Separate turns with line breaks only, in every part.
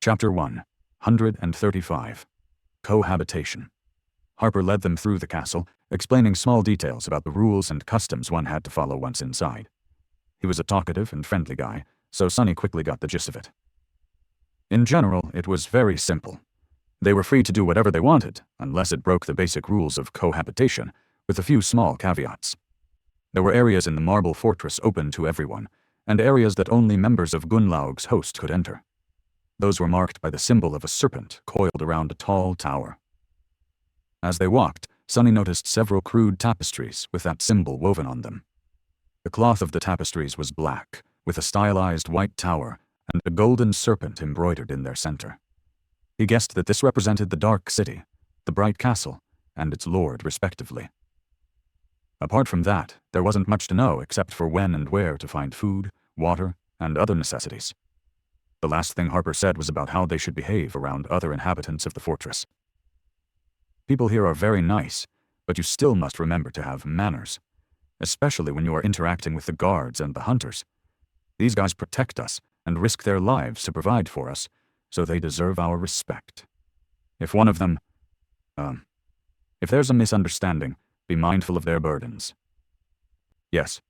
Chapter 135. Cohabitation. Harper led them through the castle, explaining small details about the rules and customs one had to follow once inside. He was a talkative and friendly guy, so Sonny quickly got the gist of it. In general, it was very simple. They were free to do whatever they wanted, unless it broke the basic rules of cohabitation, with a few small caveats. There were areas in the marble fortress open to everyone, and areas that only members of Gunnlaug's host could enter. Those were marked by the symbol of a serpent coiled around a tall tower. As they walked, Sonny noticed several crude tapestries with that symbol woven on them. The cloth of the tapestries was black, with a stylized white tower and a golden serpent embroidered in their center. He guessed that this represented the Dark City, the Bright Castle, and its lord respectively. Apart from that, there wasn't much to know except for when and where to find food, water, and other necessities. The last thing Harper said was about how they should behave around other inhabitants of the fortress. People here are very nice, but you still must remember to have manners, especially when you are interacting with the guards and the hunters. These guys protect us and risk their lives to provide for us, so they deserve our respect. If one of them, if there's a misunderstanding, be mindful of their burdens. Yes.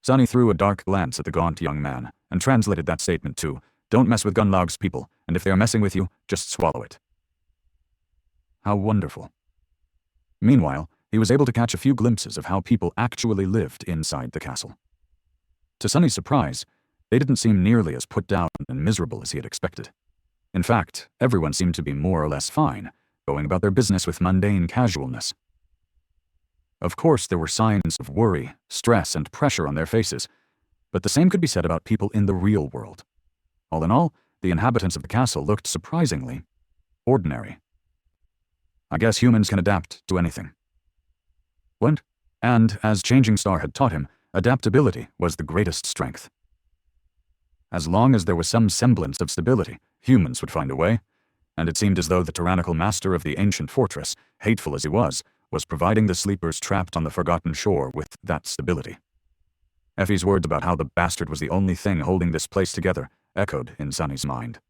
Sonny threw a dark glance at the gaunt young man and translated that statement to, "Don't mess with Gunnlaug's people, and if they are messing with you, just swallow it." How wonderful. Meanwhile, he was able to catch a few glimpses of how people actually lived inside the castle. To Sonny's surprise, they didn't seem nearly as put down and miserable as he had expected. In fact, everyone seemed to be more or less fine, going about their business with mundane casualness. Of course, there were signs of worry, stress, and pressure on their faces, but the same could be said about people in the real world. All in all, the inhabitants of the castle looked surprisingly ordinary. I guess humans can adapt to anything. What? And, as Changing Star had taught him, adaptability was the greatest strength. As long as there was some semblance of stability, humans would find a way, and it seemed as though the tyrannical master of the ancient fortress, hateful as he was providing the sleepers trapped on the forgotten shore with that stability. Effie's words about how the bastard was the only thing holding this place together echoed in Sonny's mind.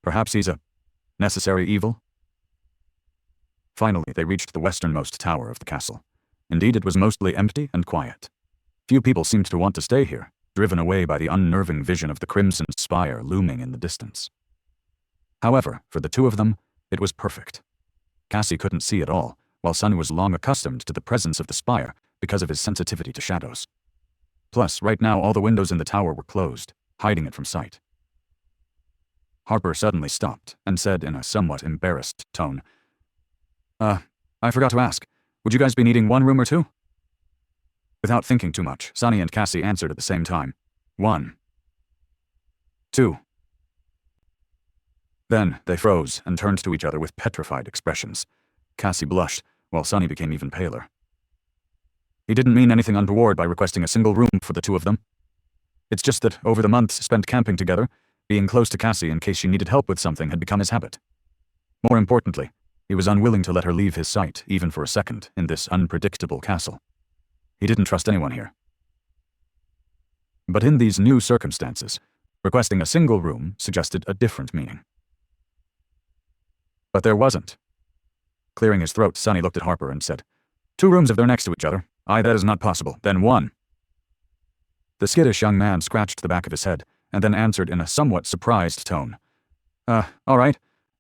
Perhaps he's a necessary evil? Finally, they reached the westernmost tower of the castle. Indeed, it was mostly empty and quiet. Few people seemed to want to stay here, driven away by the unnerving vision of the crimson spire looming in the distance. However, for the two of them, it was perfect. Cassie couldn't see at all, while Sonny was long accustomed to the presence of the spire because of his sensitivity to shadows. Plus, right now all the windows in the tower were closed, hiding it from sight. Harper suddenly stopped and said in a somewhat embarrassed tone, I forgot to ask, would you guys be needing one room or two?" Without thinking too much, Sonny and Cassie answered at the same time. 1. 2. Then they froze and turned to each other with petrified expressions. Cassie blushed, while Sonny became even paler. He didn't mean anything untoward by requesting a single room for the two of them. It's just that over the months spent camping together, being close to Cassie in case she needed help with something had become his habit. More importantly, he was unwilling to let her leave his sight, even for a second, in this unpredictable castle. He didn't trust anyone here. But in these new circumstances, requesting a single room suggested a different meaning. But there wasn't. Clearing his throat, Sonny looked at Harper and said, 2 rooms if they're next to each other. Aye, that is not possible. Then 1. The skittish young man scratched the back of his head, and then answered in a somewhat surprised tone. All right.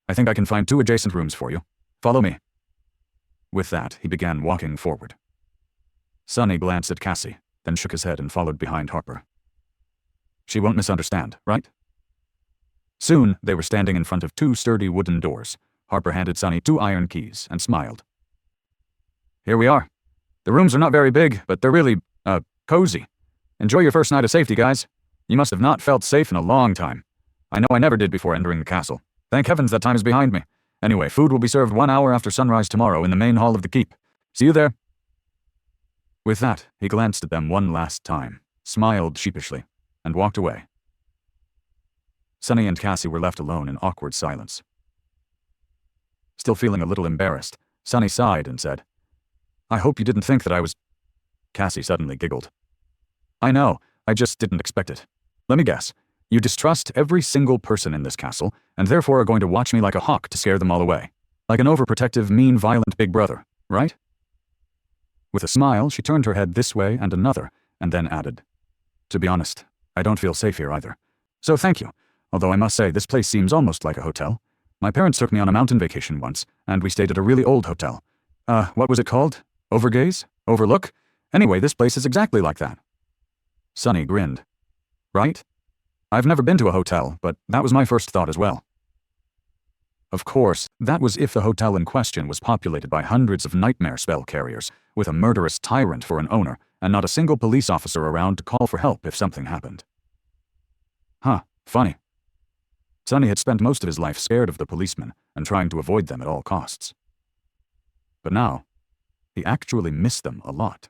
I think I can find 2 adjacent rooms for you. Follow me. With that, he began walking forward. Sonny glanced at Cassie, then shook his head and followed behind Harper. She won't misunderstand, right? Soon, they were standing in front of 2 sturdy wooden doors. Harper handed Sonny 2 iron keys and smiled. Here we are. The rooms are not very big, but they're really, cozy. Enjoy your first night of safety, guys. You must have not felt safe in a long time. I know I never did before entering the castle. Thank heavens that time is behind me. Anyway, food will be served 1 hour after sunrise tomorrow in the main hall of the keep. See you there. With that, he glanced at them one last time, smiled sheepishly, and walked away. Sonny and Cassie were left alone in awkward silence. Still feeling a little embarrassed, Sonny sighed and said, I hope you didn't think that I was... Cassie suddenly giggled. I know, I just didn't expect it. Let me guess, You distrust every single person in this castle, and therefore are going to watch me like a hawk to scare them all away. Like an overprotective, mean, violent big brother, right? With a smile, she turned her head this way and another, and then added, "To be honest, I don't feel safe here either. So thank you, although I must say this place seems almost like a hotel. My parents took me on a mountain vacation once, and we stayed at a really old hotel. What was it called? Overgaze? Overlook? Anyway, this place is exactly like that." Sunny grinned. "Right? I've never been to a hotel, but that was my first thought as well." Of course, that was if the hotel in question was populated by hundreds of nightmare spell carriers, with a murderous tyrant for an owner, and not a single police officer around to call for help if something happened. Funny. Sunny had spent most of his life scared of the policemen and trying to avoid them at all costs. But now, he actually missed them a lot.